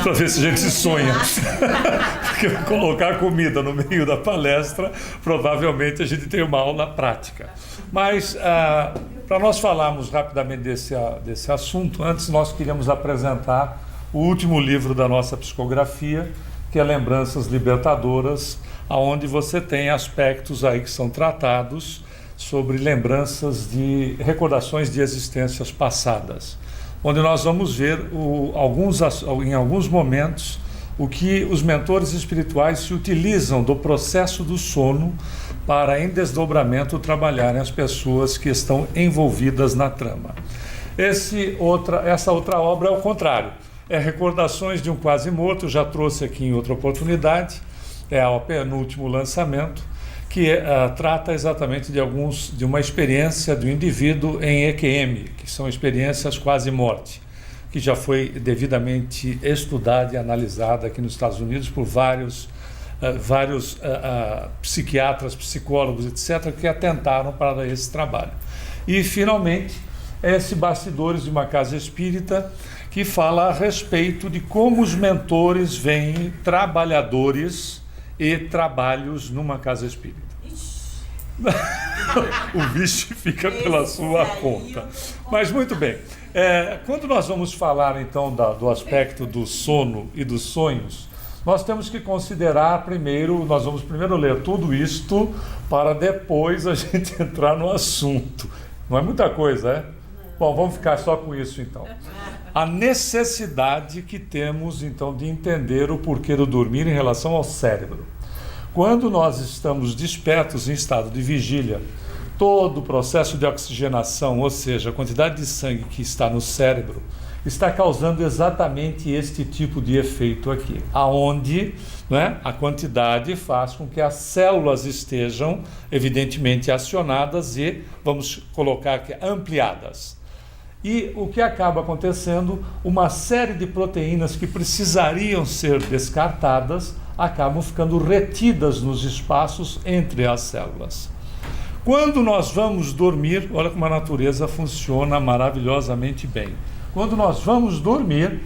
para ver se a gente sonha. Porque colocar comida no meio da palestra, provavelmente a gente tem uma aula prática. Mas, para nós falarmos rapidamente desse assunto, antes nós queríamos apresentar o último livro da nossa psicografia, que é Lembranças Libertadoras, onde você tem aspectos aí que são tratados sobre lembranças de recordações de existências passadas, onde nós vamos ver em alguns momentos o que os mentores espirituais se utilizam do processo do sono para, em desdobramento, trabalharem as pessoas que estão envolvidas na trama. Essa outra obra é o contrário, é Recordações de um Quase Morto, já trouxe aqui em outra oportunidade, é o penúltimo lançamento, que trata exatamente de uma experiência do indivíduo em EQM, que são experiências quase morte, que já foi devidamente estudada e analisada aqui nos Estados Unidos por vários psiquiatras, psicólogos, etc., que atentaram para esse trabalho. E, finalmente, esse Bastidores de uma Casa Espírita, que fala a respeito de como os mentores veem trabalhadores e trabalhos numa casa espírita. O bicho fica pela sua conta. Mas muito bem, quando nós vamos falar então do aspecto do sono e dos sonhos, nós temos que considerar nós vamos primeiro ler tudo isto para depois a gente entrar no assunto. Não é muita coisa, é? Bom, vamos ficar só com isso então. A necessidade que temos então de entender o porquê do dormir em relação ao cérebro. Quando nós estamos despertos em estado de vigília, todo o processo de oxigenação, ou seja, a quantidade de sangue que está no cérebro, está causando exatamente este tipo de efeito aqui, aonde, né, a quantidade faz com que as células estejam evidentemente acionadas e, vamos colocar aqui, ampliadas. E o que acaba acontecendo, uma série de proteínas que precisariam ser descartadas acabam ficando retidas nos espaços entre as células. Quando nós vamos dormir, olha como a natureza funciona maravilhosamente bem. Quando nós vamos dormir,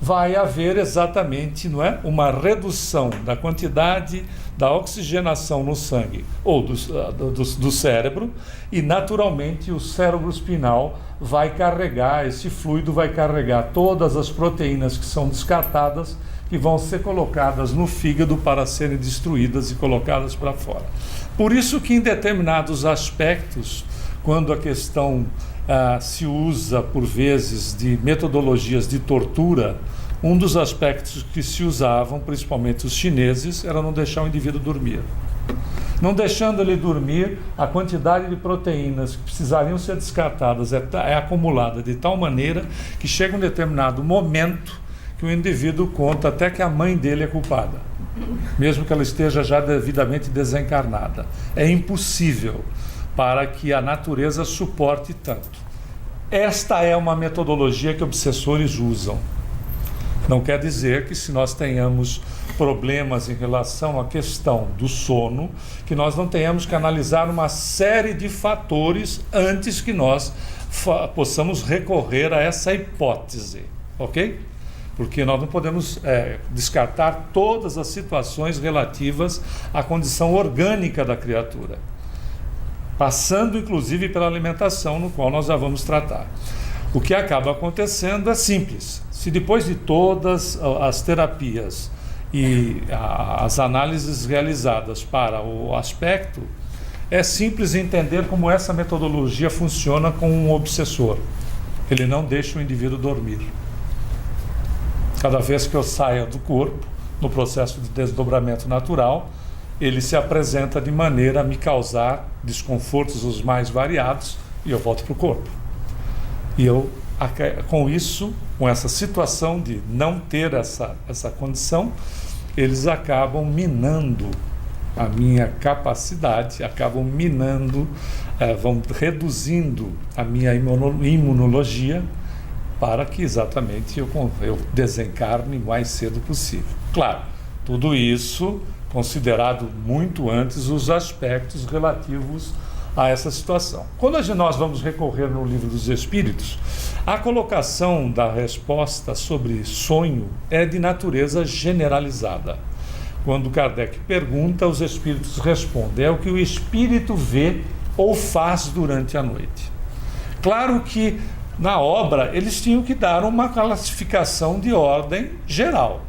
vai haver exatamente, não é, uma redução da quantidade da oxigenação no sangue ou do cérebro, e naturalmente o cérebro espinal vai carregar, esse fluido vai carregar todas as proteínas que são descartadas, que vão ser colocadas no fígado para serem destruídas e colocadas para fora. Por isso que em determinados aspectos, quando a questão se usa por vezes de metodologias de tortura, um dos aspectos que se usavam, principalmente os chineses, era não deixar o indivíduo dormir. Não deixando ele dormir, a quantidade de proteínas que precisariam ser descartadas é acumulada de tal maneira que chega um determinado momento que o indivíduo conta até que a mãe dele é culpada, mesmo que ela esteja já devidamente desencarnada. É impossível para que a natureza suporte tanto. Esta é uma metodologia que obsessores usam. Não quer dizer que, se nós tenhamos problemas em relação à questão do sono, que nós não tenhamos que analisar uma série de fatores antes que nós possamos recorrer a essa hipótese, ok? Porque nós não podemos descartar todas as situações relativas à condição orgânica da criatura, passando inclusive pela alimentação, no qual nós já vamos tratar. O que acaba acontecendo é simples. Se depois de todas as terapias e as análises realizadas para o aspecto, é simples entender como essa metodologia funciona com um obsessor. Ele não deixa o indivíduo dormir. Cada vez que eu saio do corpo, no processo de desdobramento natural, ele se apresenta de maneira a me causar desconfortos os mais variados e eu volto para o corpo. E eu, com isso, com essa situação de não ter essa condição, eles acabam minando a minha capacidade, acabam minando, vão reduzindo a minha imunologia para que exatamente eu desencarne o mais cedo possível. Claro, tudo isso considerado muito antes os aspectos relativos a essa situação. Quando nós vamos recorrer no Livro dos Espíritos, a colocação da resposta sobre sonho é de natureza generalizada. Quando Kardec pergunta, os espíritos respondem: é o que o espírito vê ou faz durante a noite. Claro que na obra eles tinham que dar uma classificação de ordem geral,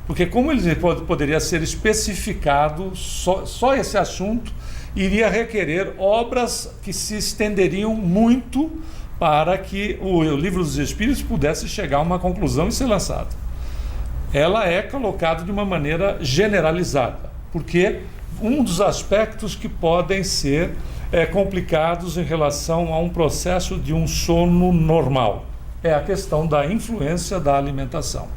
porque como ele poderia ser especificado, só esse assunto iria requerer obras que se estenderiam muito para que o Livro dos Espíritos pudesse chegar a uma conclusão e ser lançado. Ela é colocada de uma maneira generalizada, porque um dos aspectos que podem ser complicados em relação a um processo de um sono normal é a questão da influência da alimentação.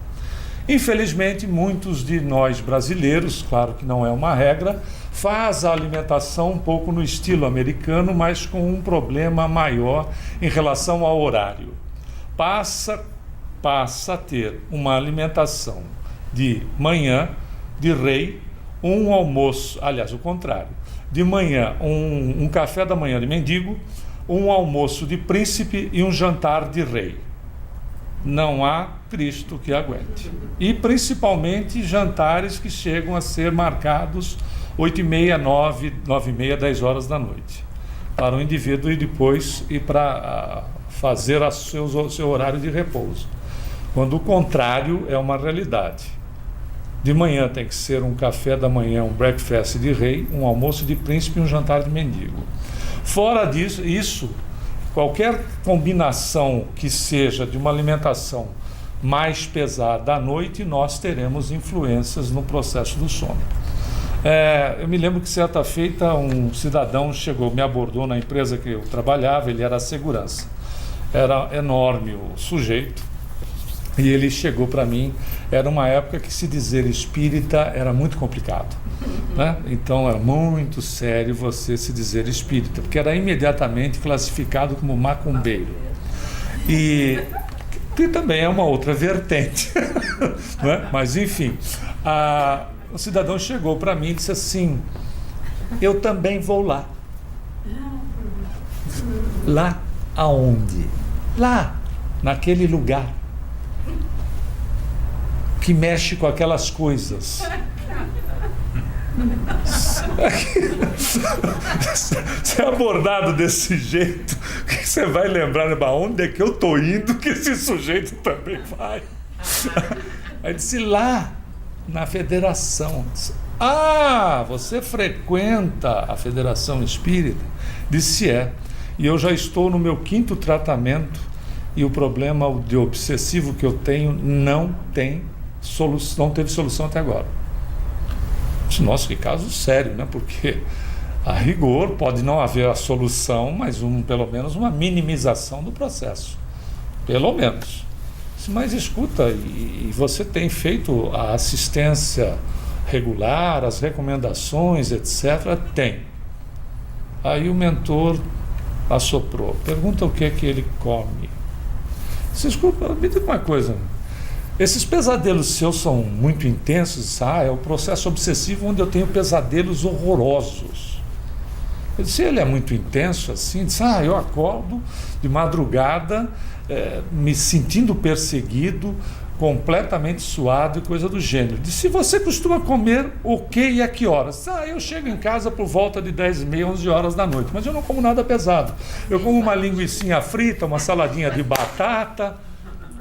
Infelizmente, muitos de nós brasileiros, claro que não é uma regra, faz a alimentação um pouco no estilo americano, mas com um problema maior em relação ao horário. Passa a ter uma alimentação de manhã de rei, um almoço, aliás, o contrário, de manhã um café da manhã de mendigo, um almoço de príncipe e um jantar de rei. Não há Cristo que aguente. E principalmente jantares que chegam a ser marcados 8h30, 9h30, 10 horas da noite, para o indivíduo e depois ir para fazer o seu horário de repouso, quando o contrário é uma realidade. De manhã tem que ser um café da manhã, um breakfast de rei, um almoço de príncipe e um jantar de mendigo. Fora disso, qualquer combinação que seja de uma alimentação mais pesada à noite, nós teremos influências no processo do sono. Eu me lembro que certa feita um cidadão me abordou na empresa que eu trabalhava, ele era segurança. Era enorme o sujeito, e ele chegou para mim, era uma época que se dizer espírita era muito complicado, né? Então era muito sério você se dizer espírita, porque era imediatamente classificado como macumbeiro. E também é uma outra vertente, né? Mas enfim, o cidadão chegou para mim e disse assim: eu também vou lá. Lá aonde? Lá, naquele lugar que mexe com aquelas coisas. Ser abordado desse jeito, que você vai lembrar, onde é que eu estou indo, que esse sujeito também vai. Aí disse: lá na federação. Disse: você frequenta a Federação Espírita? Disse: e eu já estou no meu 5º tratamento, e o problema de obsessivo que eu tenho não teve solução até agora. Disse: nossa, que caso sério, né? Porque a rigor pode não haver a solução, mas pelo menos uma minimização do processo, pelo menos. Disse: mas escuta, e você tem feito a assistência regular, as recomendações, etc? Tem. Aí o mentor assoprou: pergunta o que é que ele come. Disse: desculpa, me diga uma coisa, esses pesadelos seus são muito intensos? É o processo obsessivo onde eu tenho pesadelos horrorosos. Eu disse: ele é muito intenso assim? Disse: eu acordo de madrugada me sentindo perseguido, completamente suado e coisa do gênero. Disse: você costuma comer o que e a que horas? Eu chego em casa por volta de 10h30, 11 horas da noite, mas eu não como nada pesado. Eu como uma linguicinha frita, uma saladinha de batata.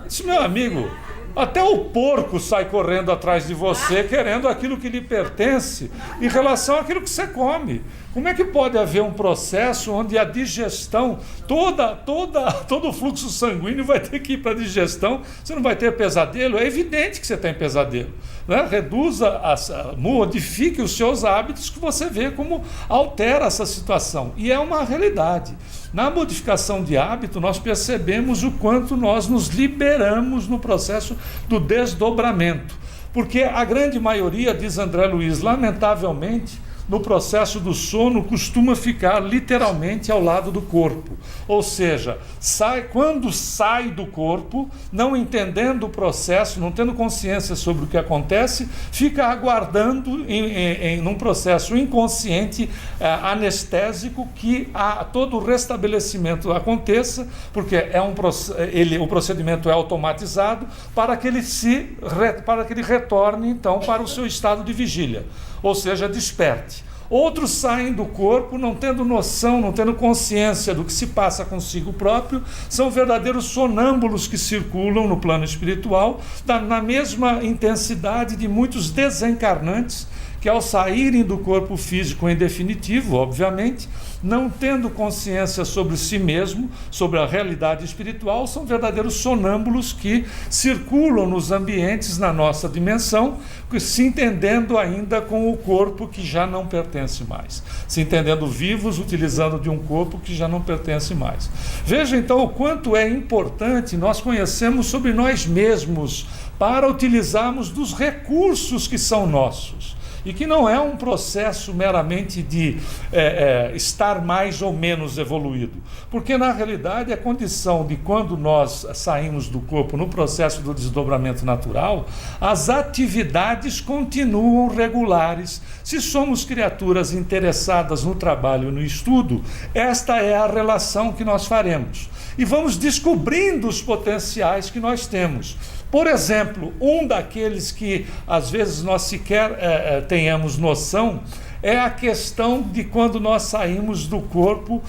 Disse: meu amigo, até o porco sai correndo atrás de você, querendo aquilo que lhe pertence em relação àquilo que você come. Como é que pode haver um processo onde a digestão, todo o fluxo sanguíneo vai ter que ir para a digestão? Você não vai ter pesadelo? É evidente que você tem pesadelo, né? Modifique os seus hábitos, que você vê como altera essa situação. E é uma realidade. Na modificação de hábito, nós percebemos o quanto nós nos liberamos no processo do desdobramento. Porque a grande maioria, diz André Luiz, lamentavelmente, no processo do sono, costuma ficar literalmente ao lado do corpo. Ou seja, quando sai do corpo, não entendendo o processo, não tendo consciência sobre o que acontece, fica aguardando num processo inconsciente, anestésico, que todo o restabelecimento aconteça, porque o procedimento é automatizado para que ele retorne então para o seu estado de vigília, ou seja, desperte. Outros saem do corpo não tendo noção, não tendo consciência do que se passa consigo próprio, são verdadeiros sonâmbulos que circulam no plano espiritual, na mesma intensidade de muitos desencarnantes que, ao saírem do corpo físico em definitivo, obviamente, não tendo consciência sobre si mesmo, sobre a realidade espiritual, são verdadeiros sonâmbulos que circulam nos ambientes na nossa dimensão, se entendendo ainda com o corpo que já não pertence mais, se entendendo vivos, utilizando de um corpo que já não pertence mais. Veja então o quanto é importante nós conhecermos sobre nós mesmos para utilizarmos dos recursos que são nossos. E que não é um processo meramente de estar mais ou menos evoluído. Porque, na realidade, a condição de quando nós saímos do corpo no processo do desdobramento natural, as atividades continuam regulares. Se somos criaturas interessadas no trabalho e no estudo, esta é a relação que nós faremos. E vamos descobrindo os potenciais que nós temos. Por exemplo, um daqueles que às vezes nós sequer tenhamos noção é a questão de quando nós saímos do corpo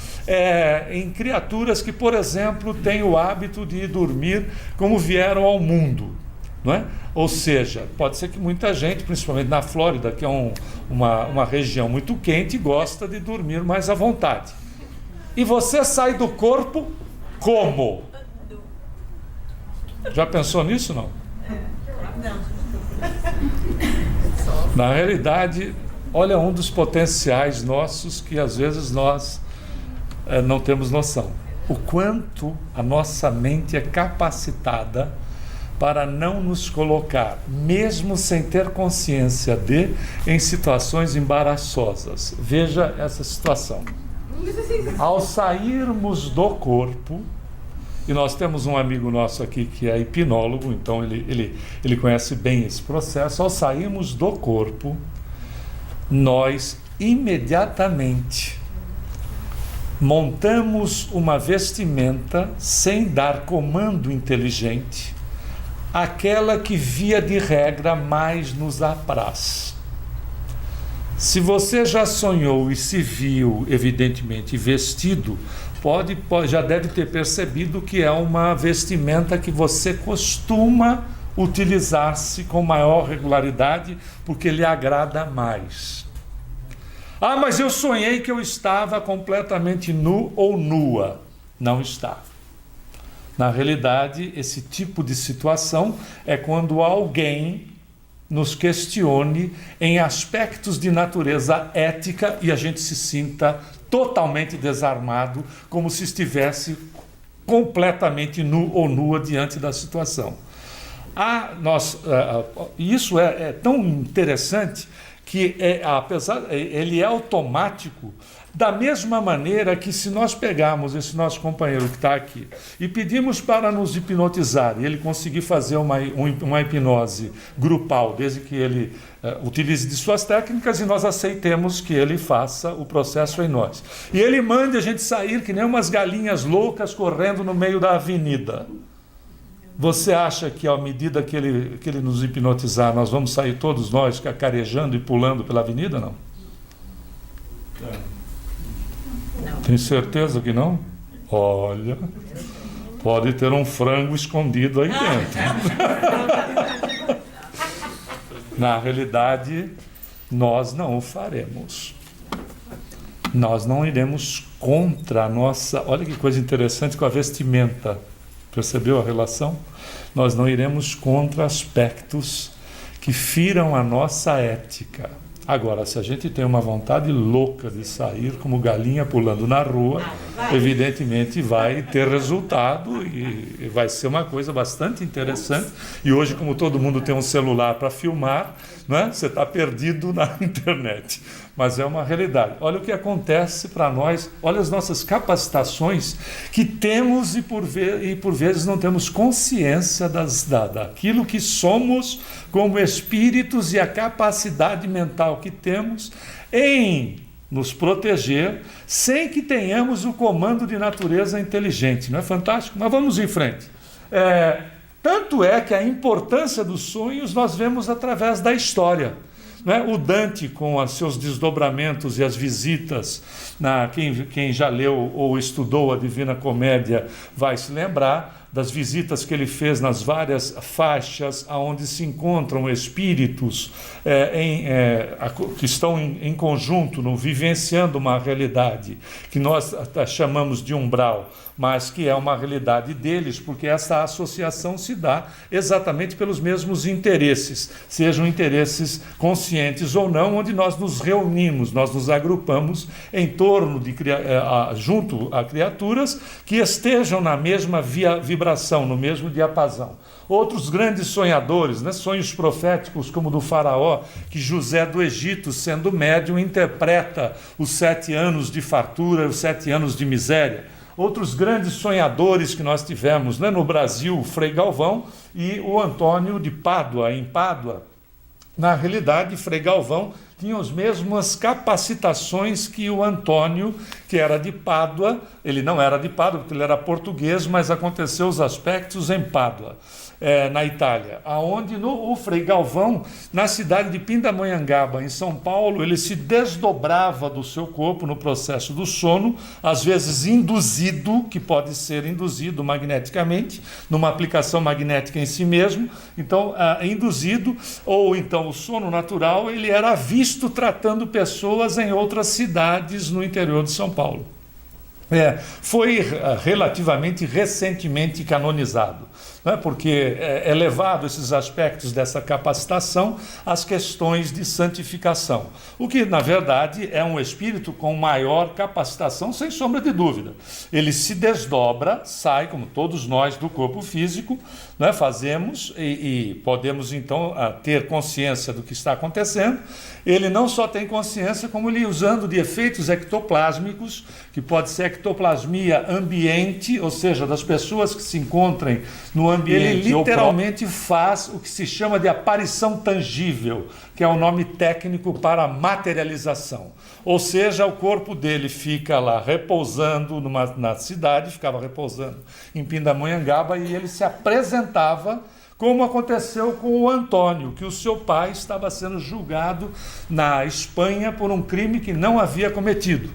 em criaturas que, por exemplo, têm o hábito de dormir como vieram ao mundo. Não é? Ou seja, pode ser que muita gente, principalmente na Flórida, que é uma região muito quente, gosta de dormir mais à vontade. E você sai do corpo como? Já pensou nisso, não? Não. Na realidade, olha um dos potenciais nossos que às vezes nós não temos noção. O quanto a nossa mente é capacitada para não nos colocar, mesmo sem ter consciência em situações embaraçosas. Veja essa situação. Ao sairmos do corpo, e nós temos um amigo nosso aqui que é hipnólogo, então ele conhece bem esse processo. Ao sairmos do corpo, nós imediatamente montamos uma vestimenta sem dar comando inteligente, aquela que via de regra mais nos apraz. Se você já sonhou e se viu evidentemente vestido, já deve ter percebido que é uma vestimenta que você costuma utilizar-se com maior regularidade porque lhe agrada mais. Ah, mas eu sonhei que eu estava completamente nu ou nua. Não está. Na realidade, esse tipo de situação é quando alguém nos questione em aspectos de natureza ética e a gente se sinta totalmente desarmado, como se estivesse completamente nu ou nua diante da situação. Isso é tão interessante que ele é automático, da mesma maneira que se nós pegarmos esse nosso companheiro que está aqui e pedimos para nos hipnotizar, e ele conseguir fazer uma hipnose grupal, desde que ele utilize de suas técnicas e nós aceitemos que ele faça o processo em nós. E ele mande a gente sair que nem umas galinhas loucas correndo no meio da avenida. Você acha que à medida que ele nos hipnotizar, nós vamos sair todos nós cacarejando e pulando pela avenida, não? Tem certeza que não? Olha, pode ter um frango escondido aí dentro. Na realidade, nós não o faremos. Nós não iremos contra a nossa... Olha que coisa interessante com a vestimenta. Percebeu a relação? Nós não iremos contra aspectos que firam a nossa ética. Agora, se a gente tem uma vontade louca de sair como galinha pulando na rua, evidentemente vai ter resultado e vai ser uma coisa bastante interessante. E hoje, como todo mundo tem um celular para filmar, né, você está perdido na internet. Mas é uma realidade. Olha o que acontece para nós, olha as nossas capacitações que temos e por vezes não temos consciência daquilo que somos como espíritos e a capacidade mental que temos em nos proteger sem que tenhamos o comando de natureza inteligente. Não é fantástico? Mas vamos em frente. Tanto é que a importância dos sonhos nós vemos através da história. O Dante, com os seus desdobramentos e as visitas, quem já leu ou estudou a Divina Comédia vai se lembrar das visitas que ele fez nas várias faixas onde se encontram espíritos que estão em conjunto, vivenciando uma realidade que nós chamamos de umbral, mas que é uma realidade deles, porque essa associação se dá exatamente pelos mesmos interesses, sejam interesses conscientes ou não, onde nós nos reunimos, nós nos agrupamos em torno junto a criaturas que estejam na mesma vibração, no mesmo diapasão. Outros grandes sonhadores, sonhos proféticos como o do faraó, que José do Egito, sendo médium, interpreta os 7 anos de fartura, os 7 anos de miséria. Outros grandes sonhadores que nós tivemos no Brasil, o Frei Galvão e o Antônio de Pádua, em Pádua. Na realidade, Frei Galvão tinha as mesmas capacitações que o Antônio, que era de Pádua. Ele não era de Pádua, porque ele era português, mas aconteceu os aspectos em Pádua, na Itália, aonde o Frei Galvão, na cidade de Pindamonhangaba, em São Paulo, ele se desdobrava do seu corpo no processo do sono, às vezes induzido, que pode ser induzido magneticamente, numa aplicação magnética em si mesmo, então induzido, ou então o sono natural, ele era visto tratando pessoas em outras cidades no interior de São Paulo. Foi relativamente recentemente canonizado, porque é levado esses aspectos dessa capacitação às questões de santificação, o que na verdade é um espírito com maior capacitação, sem sombra de dúvida. Ele se desdobra, sai, como todos nós, do corpo físico, fazemos e podemos então ter consciência do que está acontecendo. Ele não só tem consciência, como ele usando de efeitos ectoplásmicos, que pode ser ectoplasmia ambiente, ou seja, das pessoas que se encontrem no ambiente. Ele literalmente faz o que se chama de aparição tangível, que é o nome técnico para materialização. Ou seja, o corpo dele fica lá repousando na cidade, ficava repousando em Pindamonhangaba, e ele se apresentava, como aconteceu com o Antônio, que o seu pai estava sendo julgado na Espanha por um crime que não havia cometido.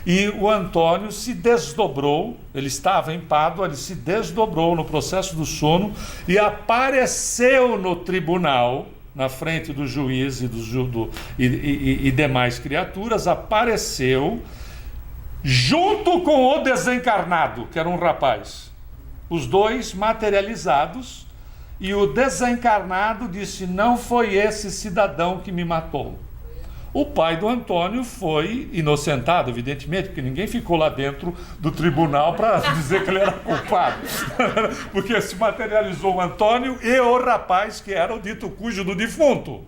E o Antônio se desdobrou, ele estava em Pádua, ele se desdobrou no processo do sono e apareceu no tribunal, na frente do juiz e demais criaturas, apareceu junto com o desencarnado, que era um rapaz. Os dois materializados. E o desencarnado disse: não foi esse cidadão que me matou. O pai do Antônio foi inocentado, evidentemente, porque ninguém ficou lá dentro do tribunal para dizer que ele era culpado. Porque se materializou o Antônio e o rapaz que era o dito cujo do defunto.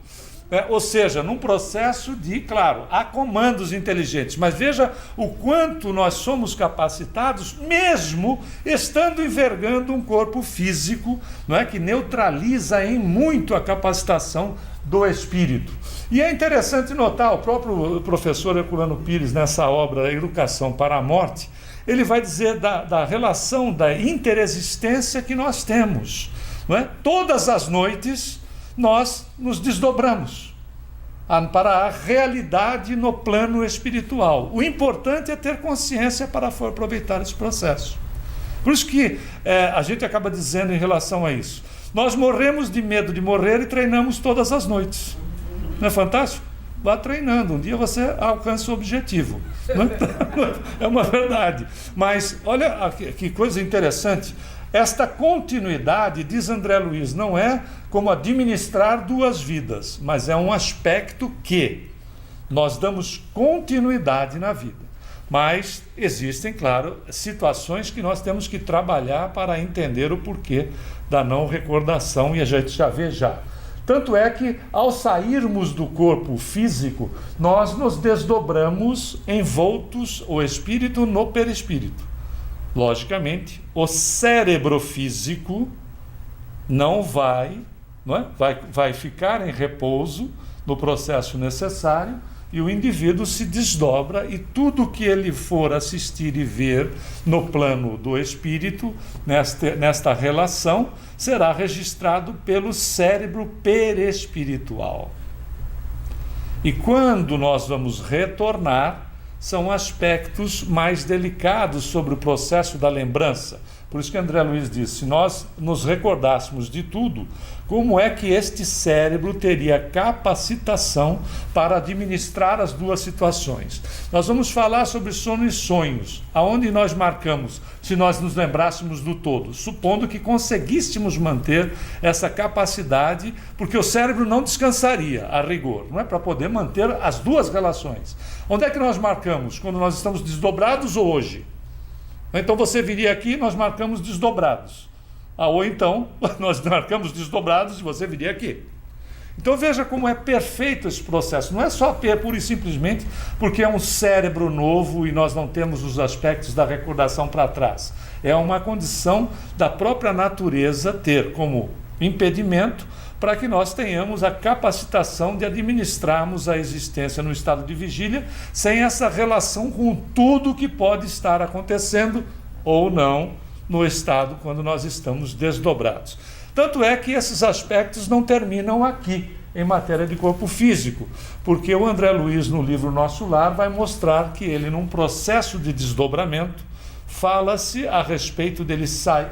Ou seja, num processo de, claro, há comandos inteligentes, mas veja o quanto nós somos capacitados, mesmo estando envergando um corpo físico, que neutraliza em muito a capacitação do espírito. E é interessante notar, o próprio professor Herculano Pires, nessa obra Educação para a Morte, ele vai dizer da relação da interexistência que nós temos. Todas as noites nós nos desdobramos para a realidade no plano espiritual. O importante é ter consciência para aproveitar esse processo. Por isso que a gente acaba dizendo em relação a isso: nós morremos de medo de morrer e treinamos todas as noites. Não é fantástico? Vá treinando, um dia você alcança o objetivo. É uma verdade. Mas olha que coisa interessante. Esta continuidade, diz André Luiz, não é como administrar 2 vidas, mas é um aspecto que nós damos continuidade na vida. Mas existem, claro, situações que nós temos que trabalhar para entender o porquê da não recordação, e a gente já vê já. Tanto é que, ao sairmos do corpo físico, nós nos desdobramos envoltos, o espírito no perispírito. Logicamente, o cérebro físico não vai ficar em repouso no processo necessário, e o indivíduo se desdobra, e tudo que ele for assistir e ver no plano do espírito, nesta relação, será registrado pelo cérebro perespiritual. E quando nós vamos retornar, são aspectos mais delicados sobre o processo da lembrança. Por isso que André Luiz disse, se nós nos recordássemos de tudo, como é que este cérebro teria capacitação para administrar as duas situações? Nós vamos falar sobre sono e sonhos, aonde nós marcamos, se nós nos lembrássemos do todo, supondo que conseguíssemos manter essa capacidade, porque o cérebro não descansaria, a rigor, não é, para poder manter as duas relações. Onde é que nós marcamos? Quando nós estamos desdobrados ou hoje? Então você viria aqui, nós marcamos desdobrados. Ou então, nós marcamos desdobrados e você viria aqui. Então veja como é perfeito esse processo. Não é só pura e simplesmente porque é um cérebro novo e nós não temos os aspectos da recordação para trás. É uma condição da própria natureza ter como impedimento para que nós tenhamos a capacitação de administrarmos a existência no estado de vigília, sem essa relação com tudo que pode estar acontecendo ou não no estado quando nós estamos desdobrados. Tanto é que esses aspectos não terminam aqui, em matéria de corpo físico, porque o André Luiz, no livro Nosso Lar, vai mostrar que ele, num processo de desdobramento, fala-se a respeito dele,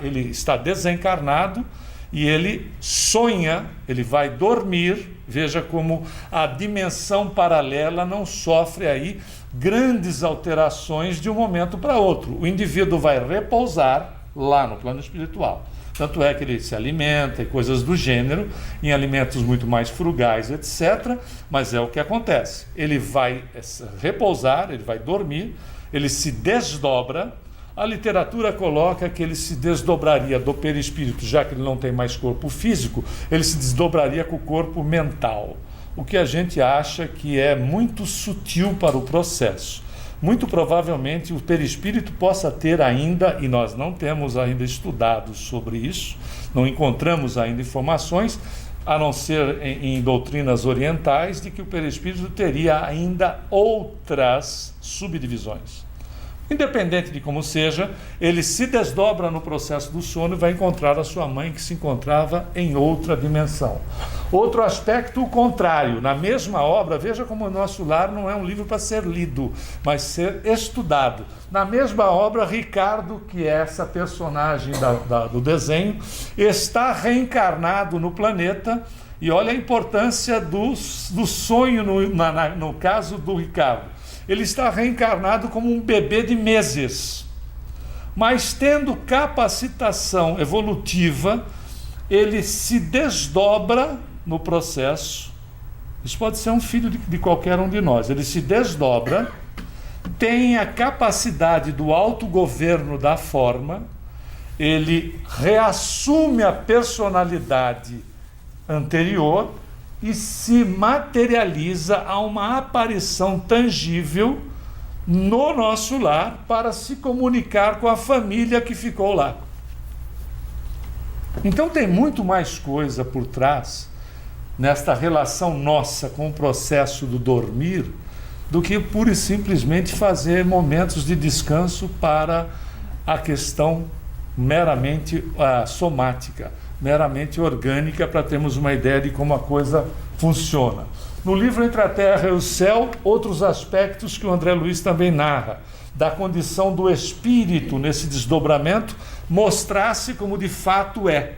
ele está desencarnado, e ele sonha, ele vai dormir. Veja como a dimensão paralela não sofre aí grandes alterações de um momento para outro. O indivíduo vai repousar lá no plano espiritual. Tanto é que ele se alimenta e coisas do gênero, em alimentos muito mais frugais, etc. Mas é o que acontece. Ele vai repousar, ele vai dormir, ele se desdobra. A literatura coloca que ele se desdobraria do perispírito, já que ele não tem mais corpo físico, ele se desdobraria com o corpo mental, o que a gente acha que é muito sutil para o processo. Muito provavelmente o perispírito possa ter ainda, e nós não temos ainda estudado sobre isso, não encontramos ainda informações, a não ser em doutrinas orientais, de que o perispírito teria ainda outras subdivisões. Independente de como seja, ele se desdobra no processo do sono e vai encontrar a sua mãe, que se encontrava em outra dimensão. Outro aspecto, o contrário. Na mesma obra, veja como o Nosso Lar não é um livro para ser lido, mas ser estudado. Na mesma obra, Ricardo, que é essa personagem do desenho, está reencarnado no planeta, e olha a importância do sonho no caso do Ricardo. Ele está reencarnado como um bebê de meses, mas tendo capacitação evolutiva, ele se desdobra no processo. Isso pode ser um filho de qualquer um de nós. Ele se desdobra, tem a capacidade do autogoverno da forma, ele reassume a personalidade anterior e se materializa a uma aparição tangível no nosso lar para se comunicar com a família que ficou lá. Então tem muito mais coisa por trás nesta relação nossa com o processo do dormir do que pura e simplesmente fazer momentos de descanso para a questão meramente somática, meramente orgânica, para termos uma ideia de como a coisa funciona. No livro Entre a Terra e o Céu, outros aspectos que o André Luiz também narra, da condição do espírito nesse desdobramento, mostrar-se como de fato é.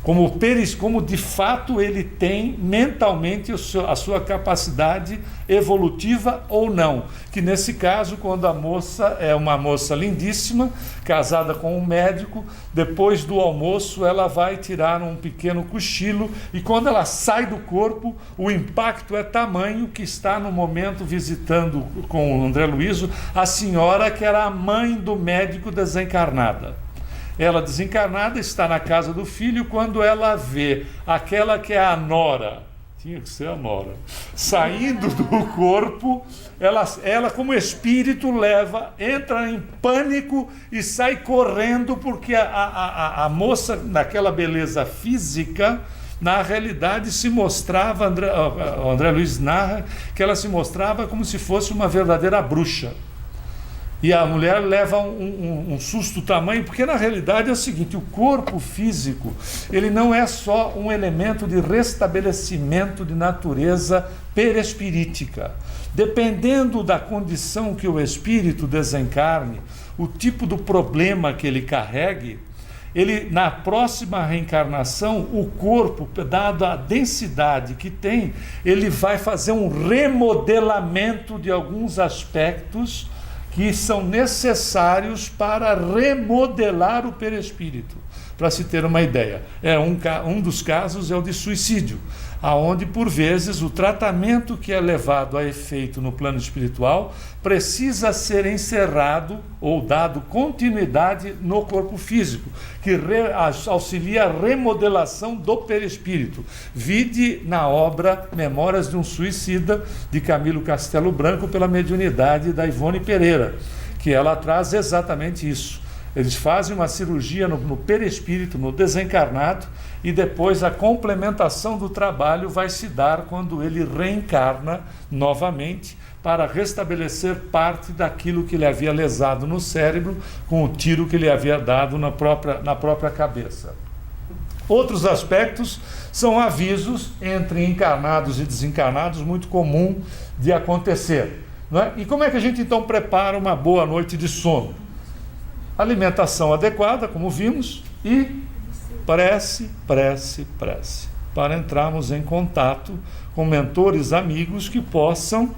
como de fato ele tem mentalmente a sua capacidade evolutiva ou não. Que nesse caso, quando a moça é uma moça lindíssima, casada com um médico, depois do almoço ela vai tirar um pequeno cochilo e quando ela sai do corpo, o impacto é tamanho que está no momento visitando com o André Luizo a senhora que era a mãe do médico desencarnada. Ela desencarnada está na casa do filho, quando ela vê aquela que é a nora, tinha que ser a nora, saindo do corpo, ela como espírito entra em pânico e sai correndo, porque a moça, naquela beleza física, na realidade se mostrava, o André Luiz narra, que ela se mostrava como se fosse uma verdadeira bruxa. E a mulher leva um susto tamanho, porque na realidade é o seguinte, o corpo físico, ele não é só um elemento de restabelecimento de natureza perispirítica. Dependendo da condição que o espírito desencarne, o tipo do problema que ele carregue, ele, na próxima reencarnação, o corpo, dado a densidade que tem, ele vai fazer um remodelamento de alguns aspectos que são necessários para remodelar o perispírito. Para se ter uma ideia, um dos casos é o de suicídio, aonde por vezes o tratamento que é levado a efeito no plano espiritual precisa ser encerrado ou dado continuidade no corpo físico, que auxilia a remodelação do perispírito. Vide na obra Memórias de um Suicida, de Camilo Castelo Branco, pela mediunidade da Ivone Pereira, que ela traz exatamente isso. Eles fazem uma cirurgia no perispírito, no desencarnado, e depois a complementação do trabalho vai se dar quando ele reencarna novamente para restabelecer parte daquilo que ele havia lesado no cérebro com o tiro que ele havia dado na própria cabeça. Outros aspectos são avisos entre encarnados e desencarnados, muito comum de acontecer, não é? E como é que a gente então prepara uma boa noite de sono? Alimentação adequada, como vimos, e prece, para entrarmos em contato com mentores amigos que possam,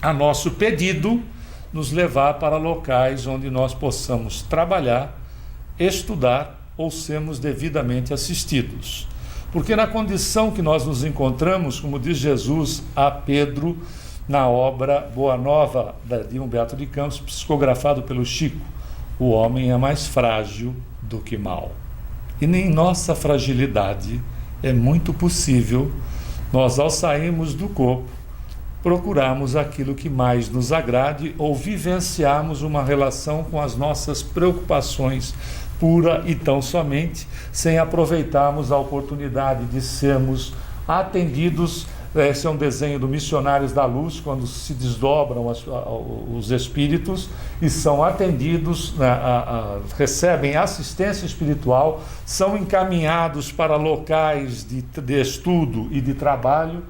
a nosso pedido, nos levar para locais onde nós possamos trabalhar, estudar ou sermos devidamente assistidos. Porque na condição que nós nos encontramos, como diz Jesus a Pedro, na obra Boa Nova, de Humberto de Campos, psicografado pelo Chico, o homem é mais frágil do que mal. E nem nossa fragilidade é muito possível nós, ao sairmos do corpo, procurarmos aquilo que mais nos agrade ou vivenciarmos uma relação com as nossas preocupações pura e tão somente, sem aproveitarmos a oportunidade de sermos atendidos. Esse é um desenho do Missionários da Luz, quando se desdobram os espíritos e são atendidos, recebem assistência espiritual, são encaminhados para locais de estudo e de trabalho,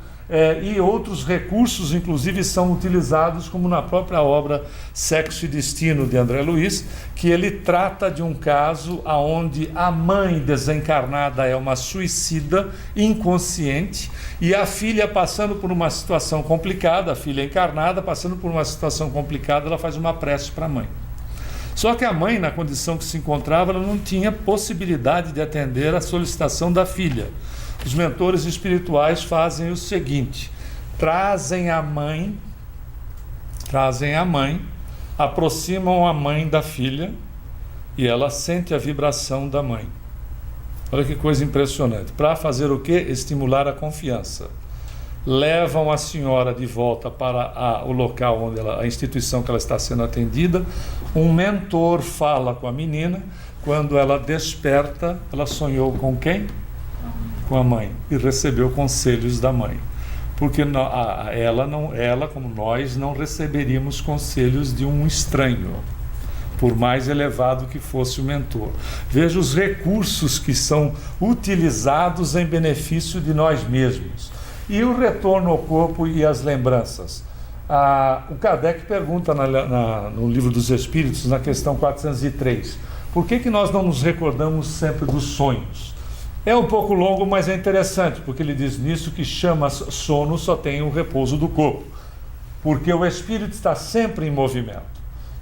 e outros recursos, inclusive, são utilizados, como na própria obra Sexo e Destino, de André Luiz, que ele trata de um caso onde a mãe desencarnada é uma suicida inconsciente e a filha, passando por uma situação complicada, a filha encarnada, passando por uma situação complicada, ela faz uma prece para a mãe. Só que a mãe, na condição que se encontrava, ela não tinha possibilidade de atender a solicitação da filha. Os mentores espirituais fazem o seguinte: trazem a mãe, aproximam a mãe da filha e ela sente a vibração da mãe. Olha que coisa impressionante. Para fazer o quê? Estimular a confiança. Levam a senhora de volta para o local onde a instituição que ela está sendo atendida. Um mentor fala com a menina. Quando ela desperta, ela sonhou com quem? Com a mãe, e recebeu conselhos da mãe, porque ela, como nós, não receberíamos conselhos de um estranho, por mais elevado que fosse o mentor. Veja os recursos que são utilizados em benefício de nós mesmos. E o retorno ao corpo e as lembranças. O Kardec pergunta no Livro dos Espíritos, na questão 403, por que nós não nos recordamos sempre dos sonhos? É um pouco longo, mas é interessante, porque ele diz nisso que chama sono só tem o repouso do corpo, porque o espírito está sempre em movimento.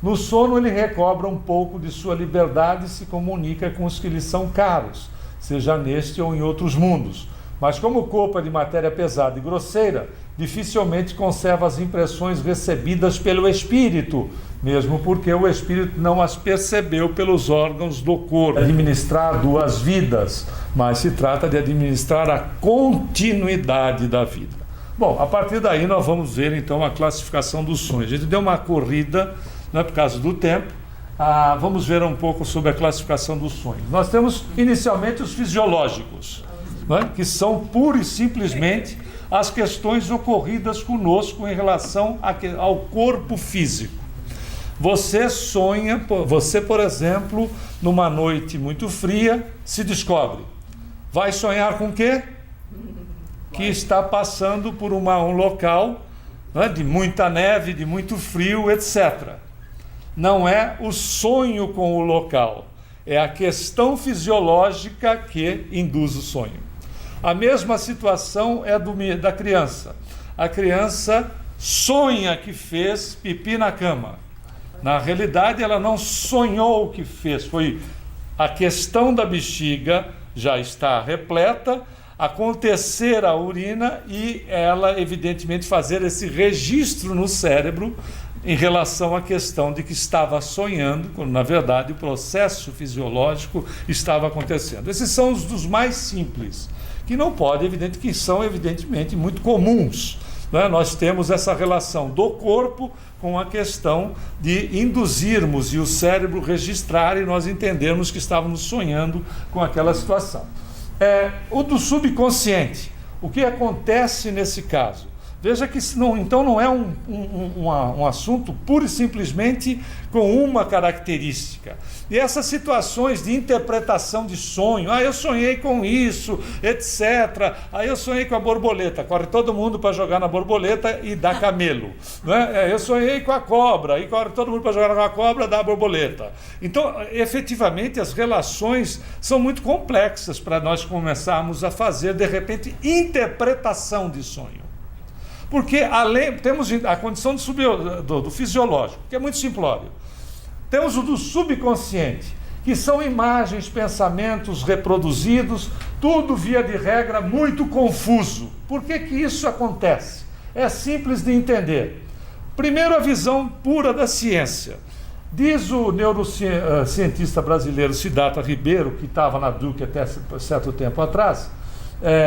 No sono ele recobra um pouco de sua liberdade e se comunica com os que lhe são caros, seja neste ou em outros mundos. Mas como o corpo é de matéria pesada e grosseira, dificilmente conserva as impressões recebidas pelo espírito, mesmo porque o espírito não as percebeu pelos órgãos do corpo. Administrar duas vidas, mas se trata de administrar a continuidade da vida. Bom, a partir daí nós vamos ver então a classificação dos sonhos. A gente deu uma corrida, não é por causa do tempo. Vamos ver um pouco sobre a classificação dos sonhos. Nós temos inicialmente os fisiológicos, que são pura e simplesmente as questões ocorridas conosco em relação ao corpo físico. Você sonha, por exemplo, numa noite muito fria, se descobre. Vai sonhar com o quê? Que está passando por um local de muita neve, de muito frio, etc. Não é o sonho com o local, é a questão fisiológica que induz o sonho. A mesma situação é da criança. A criança sonha que fez pipi na cama. Na realidade, ela não sonhou o que fez. Foi a questão da bexiga, já está repleta, acontecer a urina e ela, evidentemente, fazer esse registro no cérebro em relação à questão de que estava sonhando, quando, na verdade, o processo fisiológico estava acontecendo. Esses são os dos mais simples, que não pode, que são evidentemente muito comuns. Nós temos essa relação do corpo com a questão de induzirmos e o cérebro registrar e nós entendermos que estávamos sonhando com aquela situação. O do subconsciente, o que acontece nesse caso? Veja que então não é um assunto pura e simplesmente com uma característica. E essas situações de interpretação de sonho, eu sonhei com isso, etc. Eu sonhei com a borboleta, corre todo mundo para jogar na borboleta e dá camelo. Eu sonhei com a cobra, e corre todo mundo para jogar com a cobra, dá a borboleta. Então, efetivamente, as relações são muito complexas para nós começarmos a fazer, de repente, interpretação de sonho. Porque temos a condição do fisiológico, que é muito simplório. Temos o do subconsciente, que são imagens, pensamentos reproduzidos, tudo via de regra muito confuso. Por que isso acontece? É simples de entender. Primeiro, a visão pura da ciência. Diz o neurocientista brasileiro Siddhartha Ribeiro, que estava na Duke até certo tempo atrás,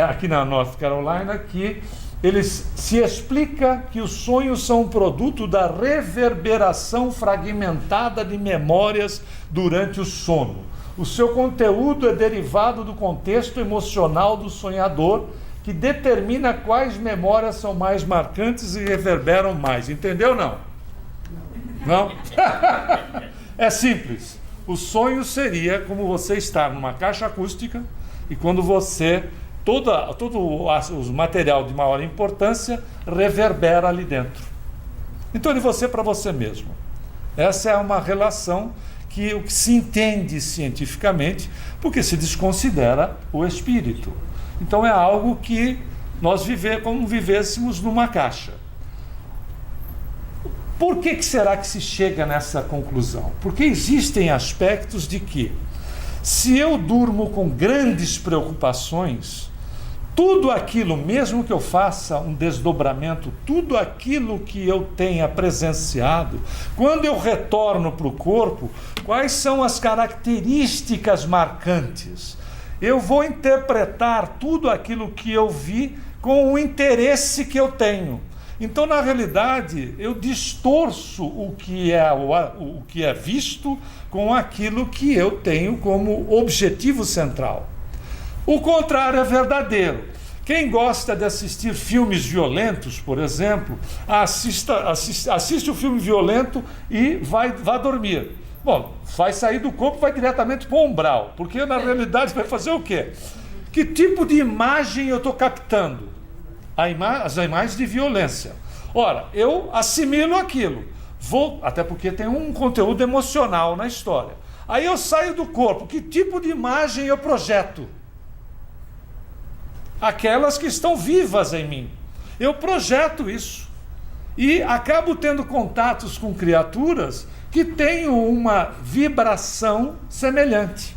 aqui na North Carolina, que ele se explica que os sonhos são um produto da reverberação fragmentada de memórias durante o sono. O seu conteúdo é derivado do contexto emocional do sonhador, que determina quais memórias são mais marcantes e reverberam mais. Entendeu, não? Não? É simples. O sonho seria como você estar numa caixa acústica e quando você... Todo o material de maior importância reverbera ali dentro. Então, de você para você mesmo. Essa é uma relação que o que se entende cientificamente, porque se desconsidera o espírito. Então, é algo que nós como vivêssemos numa caixa. Por que será que se chega nessa conclusão? Porque existem aspectos de que, se eu durmo com grandes preocupações, tudo aquilo, mesmo que eu faça um desdobramento, tudo aquilo que eu tenha presenciado, quando eu retorno para o corpo, quais são as características marcantes? Eu vou interpretar tudo aquilo que eu vi com o interesse que eu tenho. Então, na realidade, eu distorço o que é visto com aquilo que eu tenho como objetivo central. O contrário é verdadeiro. Quem gosta de assistir filmes violentos, por exemplo, assiste o filme violento e vai dormir. Bom, vai sair do corpo e vai diretamente para o umbral, porque na realidade vai fazer o quê? Que tipo de imagem eu estou captando? As imagens de violência. Ora, eu assimilo aquilo, até porque tem um conteúdo emocional na história. Aí eu saio do corpo, que tipo de imagem eu projeto? aquelas que estão vivas em mim. Eu projeto isso. E acabo tendo contatos com criaturas que têm uma vibração semelhante,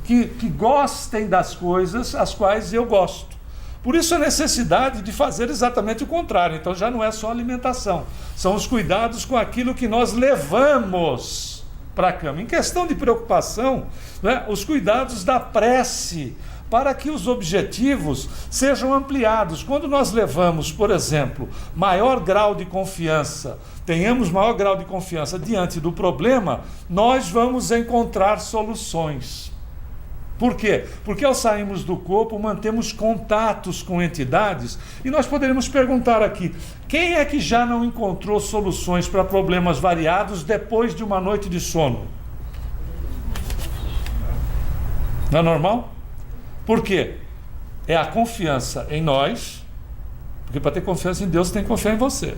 que gostem das coisas as quais eu gosto. Por isso a necessidade de fazer exatamente o contrário. Então já não é só alimentação, são os cuidados com aquilo que nós levamos para a cama. Em questão de preocupação, né, os cuidados da prece, para que os objetivos sejam ampliados. Quando nós levamos, por exemplo, maior grau de confiança, tenhamos maior grau de confiança diante do problema, nós vamos encontrar soluções. Por quê? Porque ao sairmos do corpo, mantemos contatos com entidades, e nós poderíamos perguntar aqui, quem é que já não encontrou soluções para problemas variados depois de uma noite de sono? Não é normal? Por quê? É a confiança em nós, porque para ter confiança em Deus, você tem que confiar em você.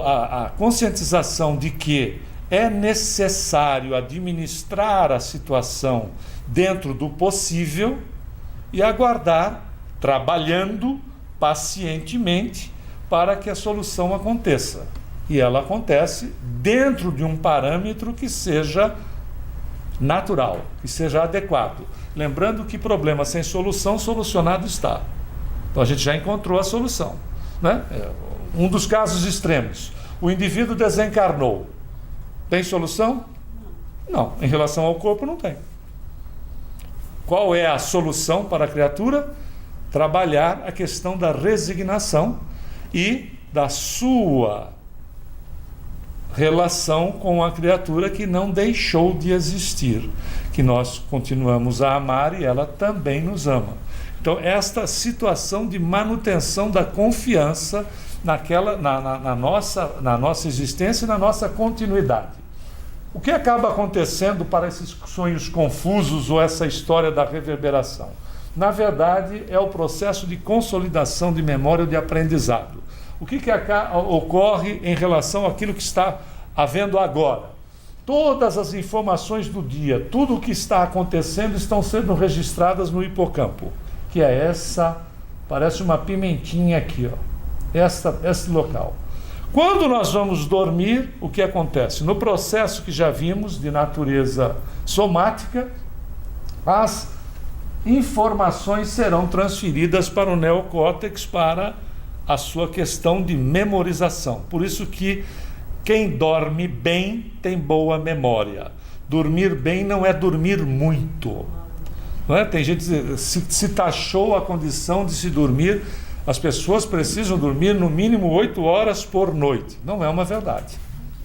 A conscientização de que é necessário administrar a situação dentro do possível e aguardar, trabalhando pacientemente para que a solução aconteça. E ela acontece dentro de um parâmetro que seja natural, que seja adequado. Lembrando que problema sem solução, solucionado está. Então a gente já encontrou a solução, né? Um dos casos extremos, o indivíduo desencarnou. Tem solução? Não. Em relação ao corpo, não tem. Qual é a solução para a criatura? Trabalhar a questão da resignação e da sua relação com a criatura que não deixou de existir, que nós continuamos a amar e ela também nos ama. Então, esta situação de manutenção da confiança na nossa existência e na nossa continuidade. O que acaba acontecendo para esses sonhos confusos ou essa história da reverberação? Na verdade, é o processo de consolidação de memória ou de aprendizado. O que ocorre em relação àquilo que está havendo agora? Todas as informações do dia, tudo o que está acontecendo, estão sendo registradas no hipocampo, que é essa, parece uma pimentinha aqui, ó, esse local. Quando nós vamos dormir, o que acontece? No processo que já vimos, de natureza somática, as informações serão transferidas para o neocórtex para a sua questão de memorização. Por isso que quem dorme bem tem boa memória. Dormir bem não é dormir muito. Não é? Tem gente que se taxou a condição de se dormir. As pessoas precisam dormir no mínimo 8 horas por noite. Não é uma verdade.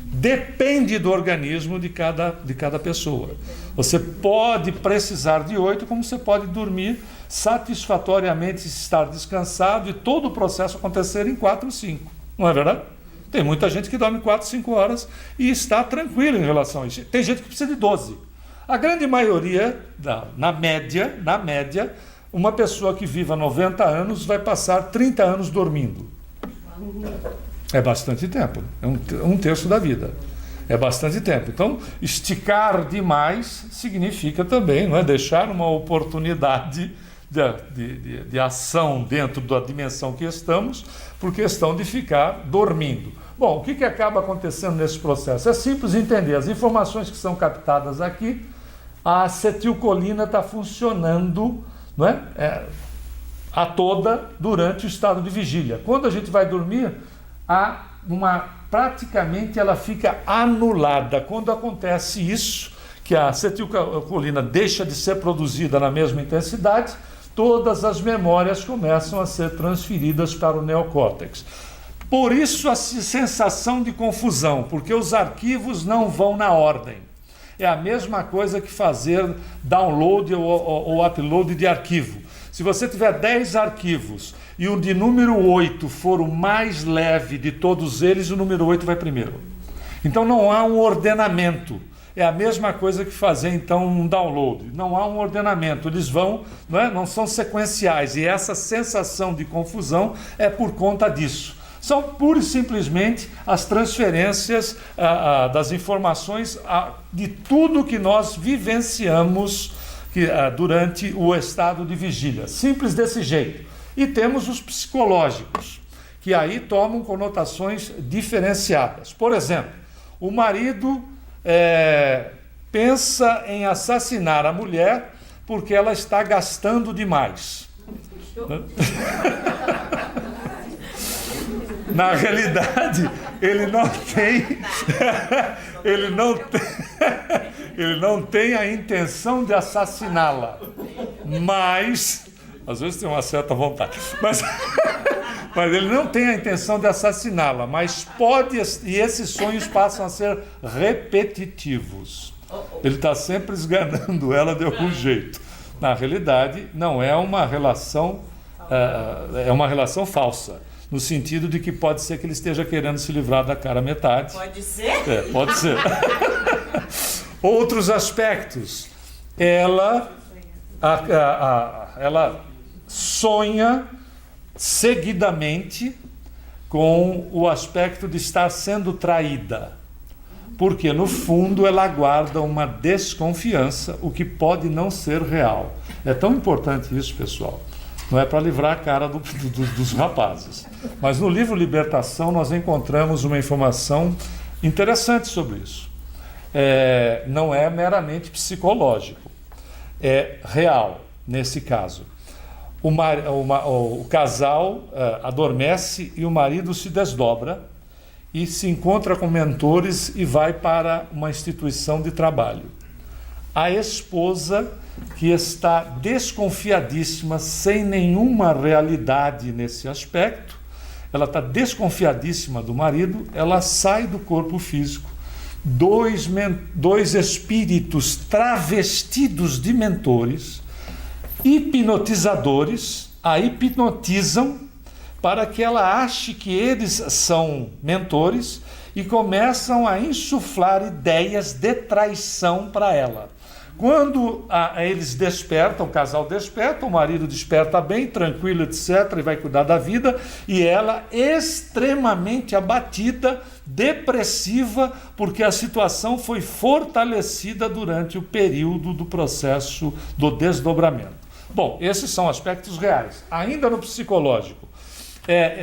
Depende do organismo de cada pessoa. Você pode precisar de 8, como você pode dormir satisfatoriamente, estar descansado e todo o processo acontecer em 4 ou 5. Não é verdade? Tem muita gente que dorme 4, 5 horas e está tranquilo em relação a isso. Tem gente que precisa de 12. A grande maioria, na média, uma pessoa que viva 90 anos vai passar 30 anos dormindo. É bastante tempo, é um terço da vida. É bastante tempo. Então, esticar demais significa também, não é, deixar uma oportunidade de ação dentro da dimensão que estamos, por questão de ficar dormindo. Bom, o que acaba acontecendo nesse processo? É simples entender. As informações que são captadas aqui, a acetilcolina está funcionando, não é? A toda durante o estado de vigília. Quando a gente vai dormir, praticamente ela fica anulada. Quando acontece isso, que a acetilcolina deixa de ser produzida na mesma intensidade, todas as memórias começam a ser transferidas para o neocórtex. Por isso a sensação de confusão, porque os arquivos não vão na ordem. É a mesma coisa que fazer download ou upload de arquivo. Se você tiver 10 arquivos e o de número 8 for o mais leve de todos eles, o número 8 vai primeiro. Então não há um ordenamento. É a mesma coisa que fazer então um download. Não há um ordenamento. Eles vão, não são sequenciais. E essa sensação de confusão é por conta disso. São pura e simplesmente as transferências das informações de tudo que nós vivenciamos durante o estado de vigília. Simples desse jeito. E temos os psicológicos, que aí tomam conotações diferenciadas. Por exemplo, o marido pensa em assassinar a mulher porque ela está gastando demais. Na realidade, ele não tem a intenção de assassiná-la, mas às vezes tem uma certa vontade, mas ele não tem a intenção de assassiná-la, mas pode, e esses sonhos passam a ser repetitivos. Ele está sempre esganando ela de algum jeito. Na realidade, não é uma relação, é uma relação falsa, no sentido de que pode ser que ele esteja querendo se livrar da cara metade. Pode ser? Pode ser. Outros aspectos. Ela sonha seguidamente com o aspecto de estar sendo traída, porque no fundo ela guarda uma desconfiança, o que pode não ser real. É tão importante isso, pessoal. Não é para livrar a cara dos rapazes. Mas no livro Libertação nós encontramos uma informação interessante sobre isso. Não é meramente psicológico, é real nesse caso. O casal adormece e o marido se desdobra e se encontra com mentores e vai para uma instituição de trabalho. A esposa, que está desconfiadíssima, sem nenhuma realidade nesse aspecto, ela está desconfiadíssima do marido, ela sai do corpo físico. Dois espíritos travestidos de mentores, hipnotizadores, a hipnotizam para que ela ache que eles são mentores e começam a insuflar ideias de traição para ela. Quando eles despertam, o casal desperta, o marido desperta bem, tranquilo, etc., e vai cuidar da vida, e ela extremamente abatida, depressiva, porque a situação foi fortalecida durante o período do processo do desdobramento. Bom, esses são aspectos reais. Ainda no psicológico,